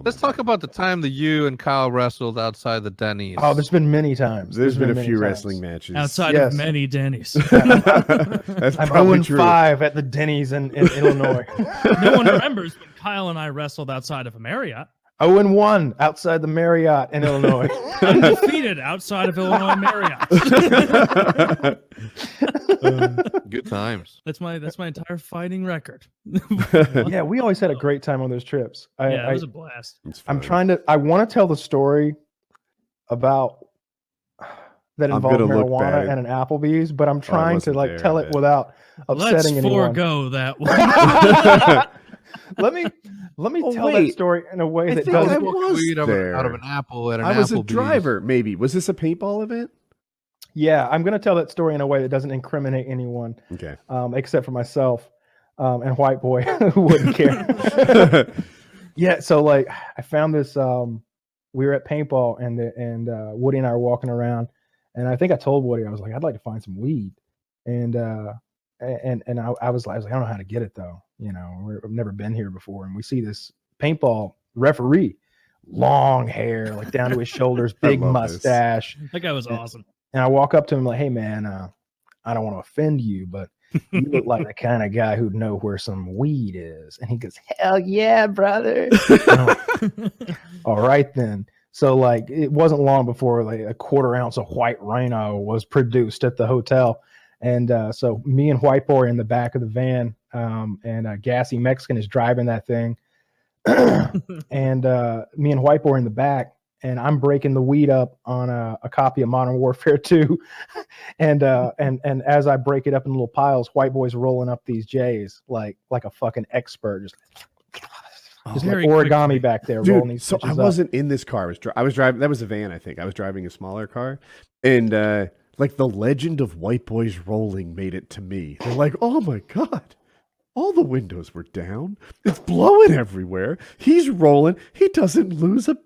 Let's talk about the time that you and Kyle wrestled outside the Denny's. Oh, there's been many times. There's been a many few times. wrestling matches. Outside Yes. of many Denny's. That's I'm probably 0 true. 5 at the Denny's in Illinois. No one remembers when Kyle and I wrestled outside of a Marriott. 0 1 outside the Marriott in Illinois. Undefeated outside of Illinois Marriott. Good times. That's my entire fighting record. Yeah, we always had a great time on those trips. Yeah, it was a blast. I want to tell the story about that involved gonna look marijuana bad. and an Applebee's, but I'm trying to wasn't like there, tell I it bet. without Let's upsetting anyone. forego that one. Let me Oh, tell that wait. story in a way I that think I doesn't. was Weed there. out of an apple at an I was a Applebee's. driver, maybe. Was this a paintball event? Yeah, I'm going to tell that story in a way that doesn't incriminate anyone, Okay. except for myself and White Boy, who wouldn't care. Yeah, so like I found this. We were at paintball, and Woody and I were walking around, and I think I told Woody, I was like, I'd like to find some weed, and I was like, I don't know how to get it though. You know, I've never been here before, and we see this paintball referee, long hair, like down to his shoulders, big love this. mustache. That guy was awesome. And I walk up to him like, hey man, I don't want to offend you, but you look like the kind of guy who'd know where some weed is. And he goes, hell yeah, brother. All right then. So like it wasn't long before like a 1/4 ounce of white rhino was produced at the hotel. And so me and White Boy are in the back of the van, and Gassy Mexican is driving that thing. And me and White Boy are in the back, and I'm breaking the weed up on a copy of Modern Warfare 2. and as I break it up in little piles, White Boy's rolling up these J's like a fucking expert, just like Very origami quickly. back there rolling Dude, these. so I bitches up. wasn't in this car. I was driving. That was a van, I think. I was driving a smaller car, and like the legend of White Boys rolling made it to me. They're like, oh my god, all the windows were down. It's blowing everywhere. He's rolling. He doesn't lose a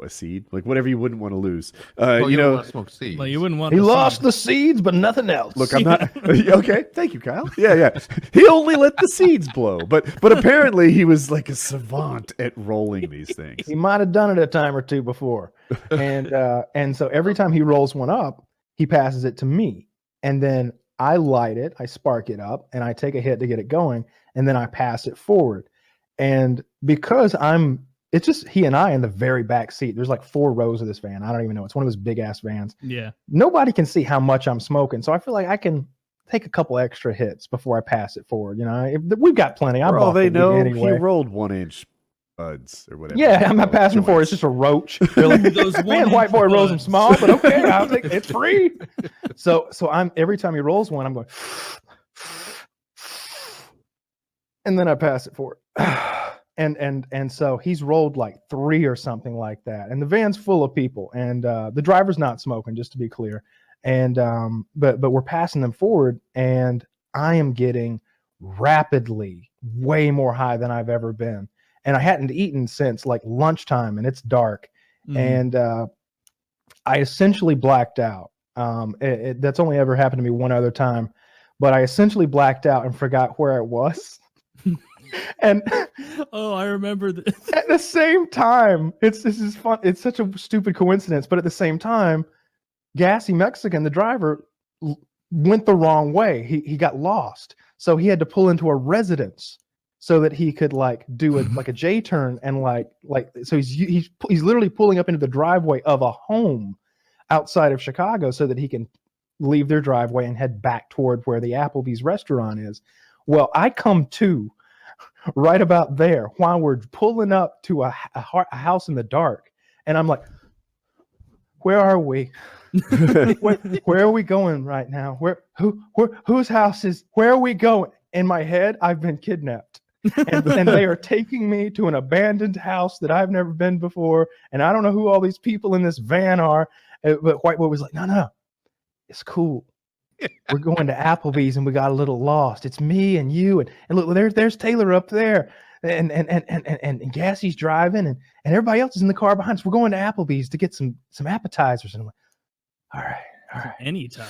seed, like whatever you wouldn't want to lose. Oh, You don't know, want to smoke seeds. Like you wouldn't want He to lost see- the seeds, but nothing else. look, I'm not okay. Thank you, Kyle. Yeah. He only let the seeds blow, but apparently he was like a savant at rolling these things. He might have done it a time or two before, and so every time he rolls one up, he passes it to me, and then I light it, I spark it up, and I take a hit to get it going, and then I pass it forward. And because it's just he and I in the very back seat. There's like 4 rows of this van. I don't even know. It's one of those big ass vans. Yeah. Nobody can see how much I'm smoking, so I feel like I can take a couple extra hits before I pass it forward. You know, we've got plenty. I For all bought the they weed know, anyway. he rolled 1-inch buds or whatever. Yeah, I'm not passing for it. It's just a roach. Really. Those Man, 1-inch White Boy rolls them buds. small, but okay, I'll take it's free. So I'm every time he rolls one, I'm going, and then I pass it forward. And so he's rolled like 3 or something like that. And the van's full of people, and the driver's not smoking, just to be clear. And but we're passing them forward, and I am getting rapidly way more high than I've ever been. And I hadn't eaten since like lunchtime, and it's dark. Mhm. And I essentially blacked out. That's only ever happened to me one other time, but I essentially blacked out and forgot where I was. And Oh, I remember this. at the same time, this is fun. It's such a stupid coincidence, but at the same time, Gassy Mexican, the driver, went the wrong way. He got lost, so he had to pull into a residence so that he could like do like a J turn and like so he's literally pulling up into the driveway of a home outside of Chicago so that he can leave their driveway and head back toward where the Applebee's restaurant is. Well, I come to right about there while we're pulling up to a house in the dark, and I'm like, where are we? where are we going right now? Whose house is, where are we going? In my head, I've been kidnapped. And they are taking me to an abandoned house that I've never been before, and I don't know who all these people in this van are. But White Boy was like, no, it's cool. We're going to Applebee's and we got a little lost. It's me and you, and look, there's Taylor up there, and Gassy's driving, and everybody else is in the car behind us. We're going to Applebee's to get some appetizers. And I'm like, all right. Anytime.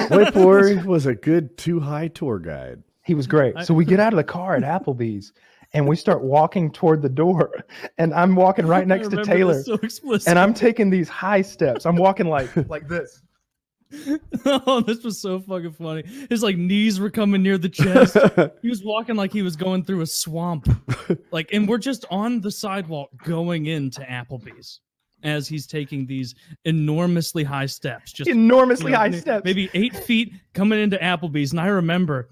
White Boy was a good too high tour guide. He was great. So we get out of the car at Applebee's, and we start walking toward the door, and I'm walking right next to Taylor, So explicit. and I'm taking these high steps. I'm walking like this. Oh, this was so fucking funny. His like knees were coming near the chest. He was walking like he was going through a swamp. Like, and we're just on the sidewalk going into Applebee's as he's taking these enormously high steps. Just Enormously high steps. Maybe 8 feet coming into Applebee's. And I remember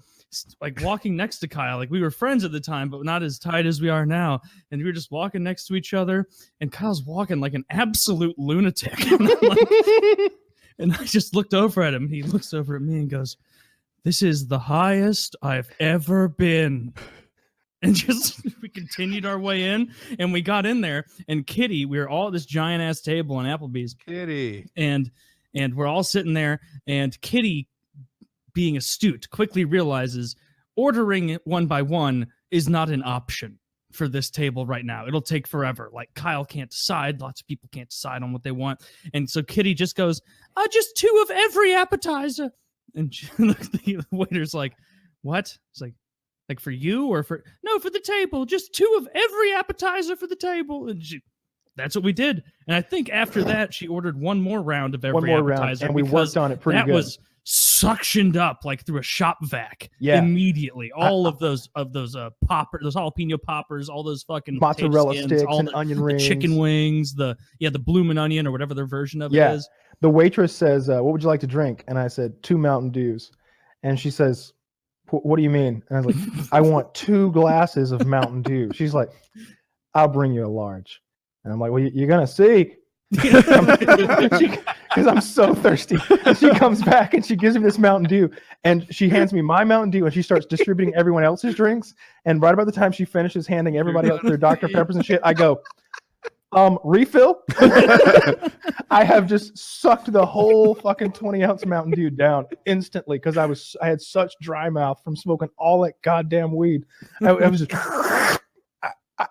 like walking next to Kyle. Like, we were friends at the time, but not as tight as we are now. And we were just walking next to each other. And Kyle's walking like an absolute lunatic. And I'm like, and I just looked over at him. He looks over at me and goes, "This is the highest I've ever been." And just we continued our way in, and we got in there. And Kitty, we were all at this giant ass table in Applebee's. Kitty. And we're all sitting there. And Kitty, being astute, quickly realizes ordering it one by one is not an option for this table right now. It'll take forever. Like, Kyle can't decide. Lots of people can't decide on what they want. And so Kitty just goes, "Just 2 of every appetizer." And the waiter's like, "What?" It's like for you or for... "No, for the table. Just 2 of every appetizer for the table." And that's what we did. And I think after that, she ordered one more round of every appetizer. And we worked on it pretty good. That was suctioned up like through a shop vac immediately. All of those poppers, those jalapeno poppers, all those fucking mozzarella skins, sticks all and the, onion the rings, chicken wings, the bloomin' onion or whatever their version of it is. The waitress says, "What would you like to drink?" And I said, 2 Mountain Dews. And she says, "What do you mean?" And I was like, "I want 2 glasses of Mountain Dew." She's like, "I'll bring you a large." And I'm like, "Well, you're gonna see." Because I'm so thirsty. And she comes back and she gives me this Mountain Dew, and she hands me my Mountain Dew, and she starts distributing everyone else's drinks. And right about the time she finishes handing everybody else their Dr. Peppers and shit, I go, "Refill?" I have just sucked the whole fucking 20-ounce Mountain Dew down instantly because I had such dry mouth from smoking all that goddamn weed. I was just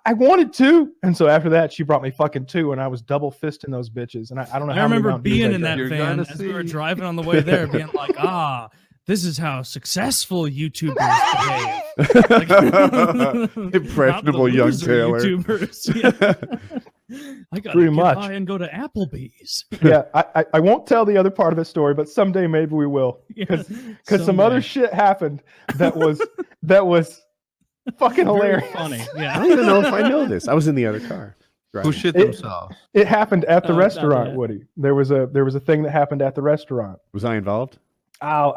I wanted 2, and so after that, she brought me fucking 2, and I was double fisting those bitches. And I don't know. I remember being in that You're van gonna as we were see. driving on the way there, being like, "This is how successful YouTubers behave." Like, Impressionable not the young loser Taylor. YouTubers. Yeah. I gotta Pretty get much. by and go to Applebee's. Yeah, I won't tell the other part of the story, but someday maybe we will, because some other shit happened that was fucking Very hilarious. funny. I Yeah. don't even know if I know this. I was in the other car. Who driving. shit It- themselves? It happened at the Oh, restaurant, yeah. Woody. There was a thing that happened at the restaurant. Was I involved? I'll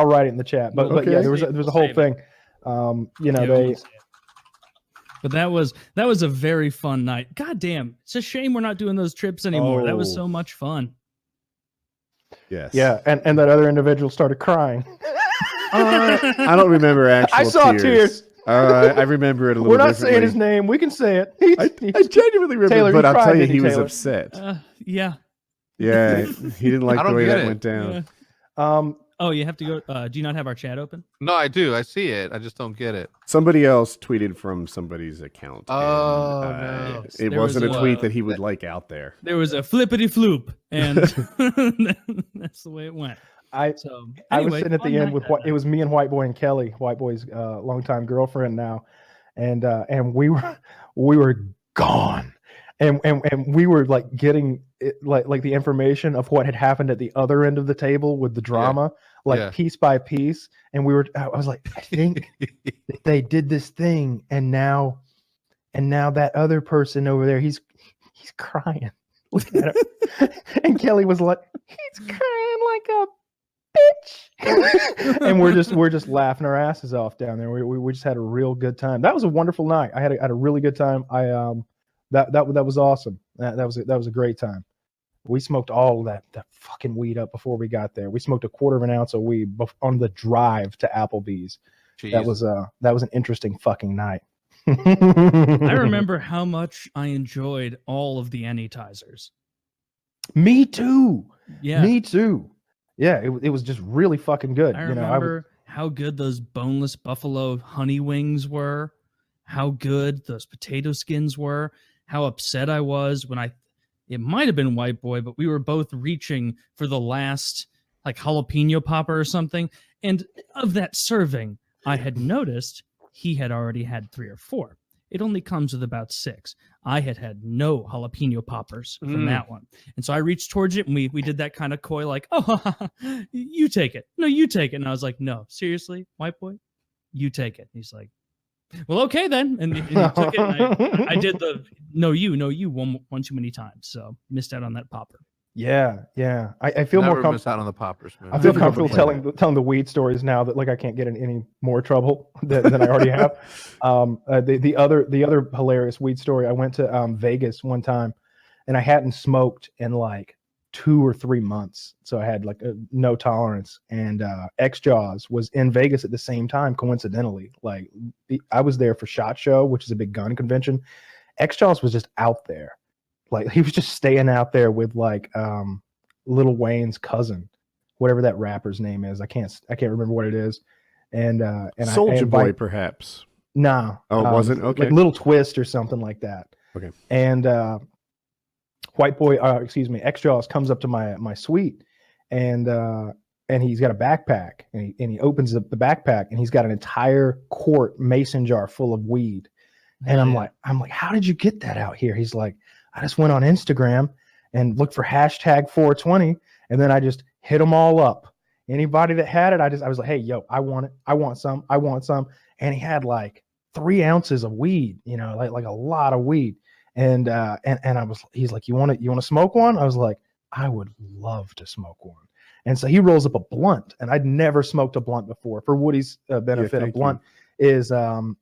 write it in the chat. But Okay. yeah, there was a whole Save it. thing. Yeah, They But that was a very fun night. God damn. It's a shame we're not doing those trips anymore. That was Oh. so much fun. Yes. yeah, and that other individual started crying. I don't remember actual I saw tears. I remember it a little We're not saying his differently. name. We can say it. I genuinely remember, Taylor, but you I'll cried, tell you, didn't he you, was Taylor? upset. Yeah. Yeah, he didn't like I the don't way get that it. went down. Yeah. Oh, you have to go. Do you not have our chat open? No, I do. I see it. I just don't get it. Somebody else tweeted from somebody's account. Oh, and, no. Yes, It there wasn't was a tweet that he would like out there. There was a flippity floop, and that's the way it went. So I was anyway, sitting at fun the end night with that it was me and White Boy and Kelly. White Boy's longtime girlfriend now, and we were gone, and we were like getting it, like the information of what had happened at the other end of the table with the drama, Yeah. piece by piece, and I was like, I think that they did this thing, and now that other person over there, he's crying. Look at him. And Kelly was like, he's crying like a bitch. And we're just laughing our asses off down there. We just had a real good time. That was a wonderful night. I had a really good time. That was awesome. That was a great time. We smoked all of that fucking weed up before we got there. We smoked a quarter of an ounce of weed on the drive to Applebee's. Jeez. That was an interesting fucking night. I remember how much I enjoyed all of the Anytizers. Me too. Yeah. Me too. Yeah, it was just really fucking good. I remember how good those boneless buffalo honey wings were, how good those potato skins were, how upset I was when it might have been White Boy, but we were both reaching for the last like jalapeno popper or something. And of that serving, I had noticed He had already had 3 or 4. It only comes with about 6. I had no jalapeno poppers from that one. And so I reached towards it, and we did that kind of coy, like, oh, you take it. No, you take it. And I was like, no, seriously, white boy, you take it. And he's like, well, okay then. And he took it, and I did the no, you one too many times. So missed out on that popper. Yeah. I feel Never more comfortable. miss out on the poppers, man. I feel Difficult to comfortable play telling the weed stories now that like I can't get in any more trouble than I already have. The other hilarious weed story. I went to Vegas one time, and I hadn't smoked in like 2 or 3 months, so I had like no tolerance. And X-Jaws was in Vegas at the same time, coincidentally. Like I was there for SHOT Show, which is a big gun convention. X-Jaws was just out there. Like he was just staying out there with like Lil Wayne's cousin, whatever that rapper's name is. I can't remember what it is. And Soulja Boy, perhaps. Nah. Oh, it wasn't? Okay. Like Little Twist or something like that. Okay. And X-Jaws comes up to my suite, and he's got a backpack, and he opens up the backpack, and he's got an entire quart mason jar full of weed. And I'm like, how did you get that out here? He's like, I just went on Instagram and looked for hashtag 420, and then I just hit them all up. Anybody that had it, I was like, hey, yo, I want it. I want some. And he had like 3 ounces of weed, like a lot of weed. And he's like, you want to smoke one? I was like, I would love to smoke one. And so he rolls up a blunt, and I'd never smoked a blunt before. For Woody's benefit, a blunt is a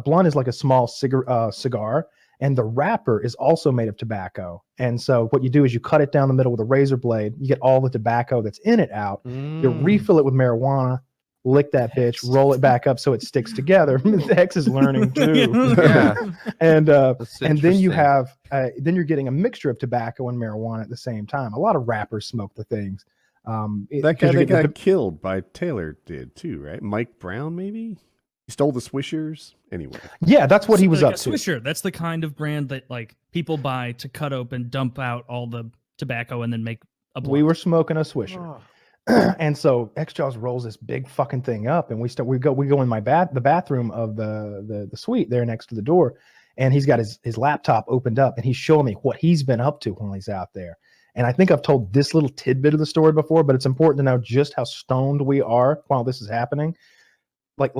blunt is like a small cigar, and the wrapper is also made of tobacco. And so what you do is you cut it down the middle with a razor blade. You get all the tobacco that's in it out. You refill it with marijuana, lick that bitch, roll it back up so it sticks together. X is learning too. Yeah. And then you have then you're getting a mixture of tobacco and marijuana at the same time. A lot of rappers smoke the things. That guy that got killed by Taylor did too, right? Mike Brown, maybe? He stole the Swishers. Anyway. Yeah, that's what he was like up to. Swisher, that's the kind of brand that like people buy to cut open, dump out all the tobacco, and then make a blunt. We were smoking a Swisher. And so X-Jaws rolls this big fucking thing up, and we go in the bathroom of the suite there next to the door, and he's got his laptop opened up, and he's showing me what he's been up to when he's out there. And I think I've told this little tidbit of the story before, but it's important to know just how stoned we are while this is happening. Like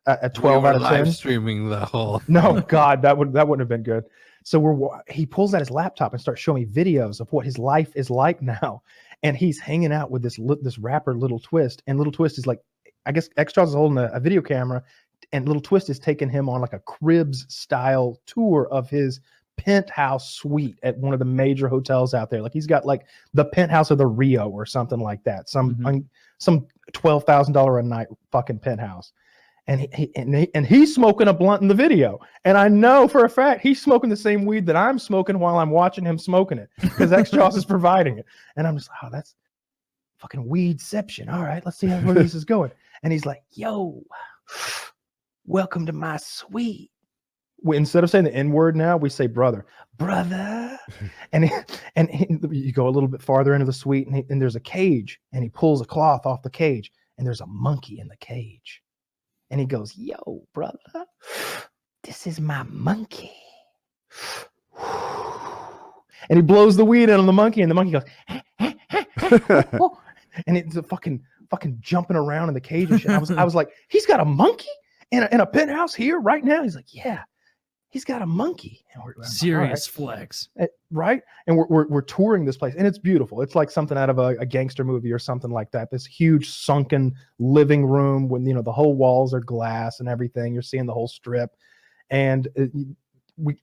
a 12 out of 10. Live streaming the whole. No, God, that wouldn't have been good. So he pulls out his laptop and starts showing me videos of what his life is like now. And he's hanging out with this rapper, Little Twist. And Little Twist is like, I guess X-Jaws is holding a video camera, and Little Twist is taking him on like a Cribs style tour of his penthouse suite at one of the major hotels out there. Like he's got like the penthouse of the Rio or something like that. Some $12,000 a night fucking penthouse. And he's smoking a blunt in the video. And I know for a fact he's smoking the same weed that I'm smoking while I'm watching him smoking it, because X-Jaws is providing it. And I'm just like, oh, that's fucking weedception. All right, let's see where this is going. And he's like, yo, welcome to my suite. Instead of saying the N-word now, we say brother. And you go a little bit farther into the suite, and there's a cage, and he pulls a cloth off the cage, and there's a monkey in the cage. And he goes, yo, brother, this is my monkey. And he blows the weed in on the monkey, and the monkey goes, and it's a fucking jumping around in the cage and shit. I was like, he's got a monkey in a penthouse here right now? He's like, yeah, he's got a monkey. And serious flex. Right? And we're touring this place, and it's beautiful. It's like something out of a gangster movie or something like that. This huge sunken living room when the whole walls are glass and everything. You're seeing the whole strip. And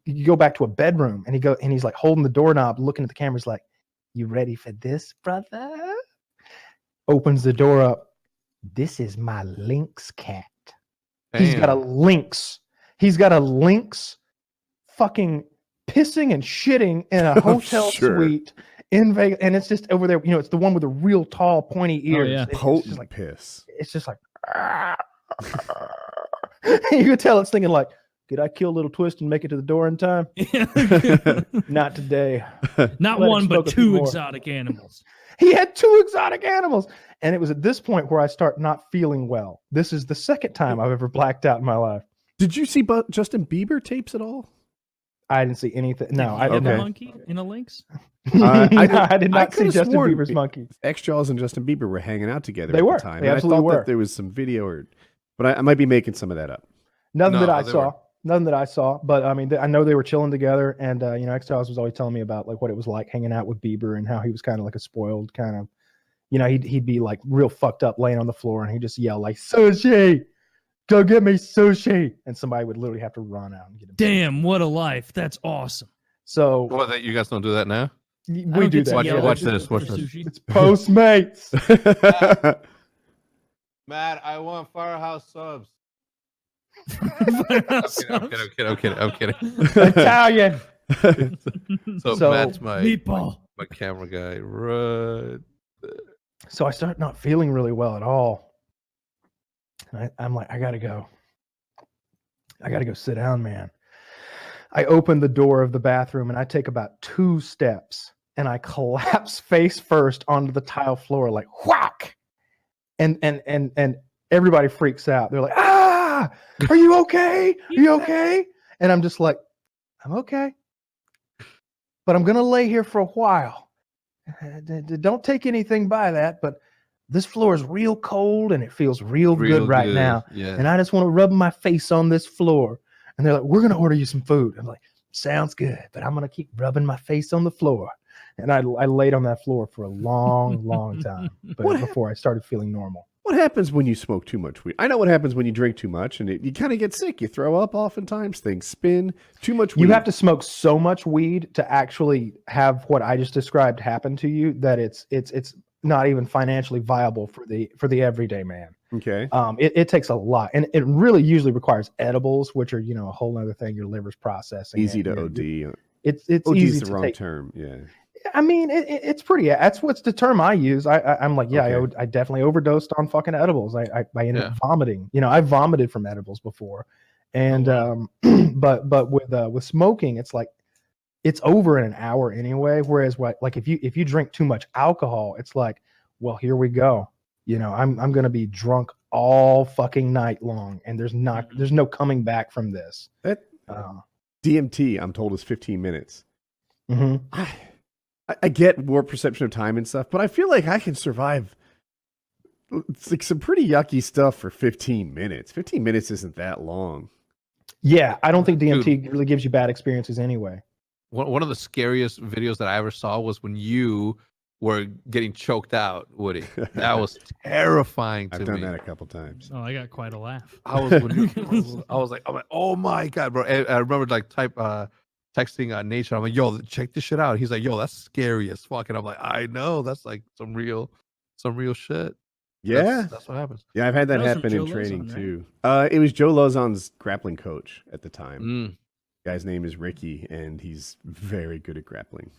you go back to a bedroom, and he's like holding the doorknob, looking at the camera. He's like, you ready for this, brother? Opens the door up. This is my lynx cat. Damn. He's got a lynx fucking pissing and shitting in a hotel suite in Vegas. And it's just over there. It's the one with the real tall, pointy ears. Oh, yeah. Potent like piss. It's just like, you can tell it's thinking like, did I kill Little Twist and make it to the door in time? Not today. Not one, but 2 exotic animals. He had 2 exotic animals. And it was at this point where I start not feeling well. This is the second time I've ever blacked out in my life. Did you see Justin Bieber tapes at all? I didn't see anything. No, I Did did the Okay. not. monkey in a lynx? I did not see could've Justin sworn Bieber's monkey. X-Jaws and Justin Bieber were hanging out together They at were. the time. They and I absolutely thought were. that there was some video, but I might be making some of that up. Nothing No, that I they saw. weren't. Nothing that I saw. But I mean, I know they were chilling together, and X-Styles was always telling me about like what it was like hanging out with Bieber and how he was kind of like a spoiled kind of, he'd be like real fucked up laying on the floor and he'd just yell like sushi, go get me sushi, and somebody would literally have to run out and get him. Damn, what a life! That's awesome. So What, that you guys don't do that now? we I don't do get to that. Watch- yell watch at this, you watch for this. sushi. It's Postmates. Matt, I want Firehouse subs. I'm I'm kidding. Italian. So, So- Matt's my Meatball. camera guy. Right. So I start not feeling really well at all. And I'm like, I gotta go. I gotta go sit down, man. I open the door of the bathroom and I take about 2 steps and I collapse face first onto the tile floor, like whack. And everybody freaks out. They're like, ah, are you okay? Are you okay? And I'm just like, I'm okay. But I'm gonna lay here for a while. Don't take anything by that, but this floor is real cold and it feels real good right now. Yeah. And I just want to rub my face on this floor. And they're like, we're going to order you some food. I'm like, sounds good, but I'm going to keep rubbing my face on the floor. And I laid on that floor for a long, long time before I started feeling normal. What happens when you smoke too much weed? I know what happens when you drink too much, and you kind of get sick. You throw up oftentimes. Things spin. Too much weed. You have to smoke so much weed to actually have what I just described happen to you that it's not even financially viable for the everyday man. Okay. It takes a lot, and it really usually requires edibles, which are a whole other thing. Your liver's processing. Easy it. to You're- OD. It's OD easy is the to wrong take. term. Yeah. I mean, it's pretty. That's what's the term I use. I'm like, yeah, Okay. I definitely overdosed on fucking edibles. I ended up vomiting. I vomited from edibles before, and but with smoking, it's like it's over in an hour anyway. Whereas like if you drink too much alcohol, it's like, well, here we go. I'm gonna be drunk all fucking night long, and there's no coming back from this. That DMT, I'm told, is 15 minutes. Mhm. I get more perception of time and stuff, but I feel like I can survive. It's like some pretty yucky stuff for 15 minutes. 15 minutes isn't that long. Yeah, I don't think DMT really gives you bad experiences anyway. One of the scariest videos that I ever saw was when you were getting choked out, Woody. That was terrifying to I've me. done that a couple times. Oh, I got quite a laugh. I was like, oh my god, bro! And I remember like texting Nation. I'm like, yo, check this shit out. He's like, yo, that's scary as fuck. And I'm like, I know, that's like some real shit. Yeah. That's what happens. Yeah, I've had that That was from happen in Joe training Lozon, too. It was Joe Lozon's grappling coach at the time. Mm. Guy's name is Ricky, and he's very good at grappling.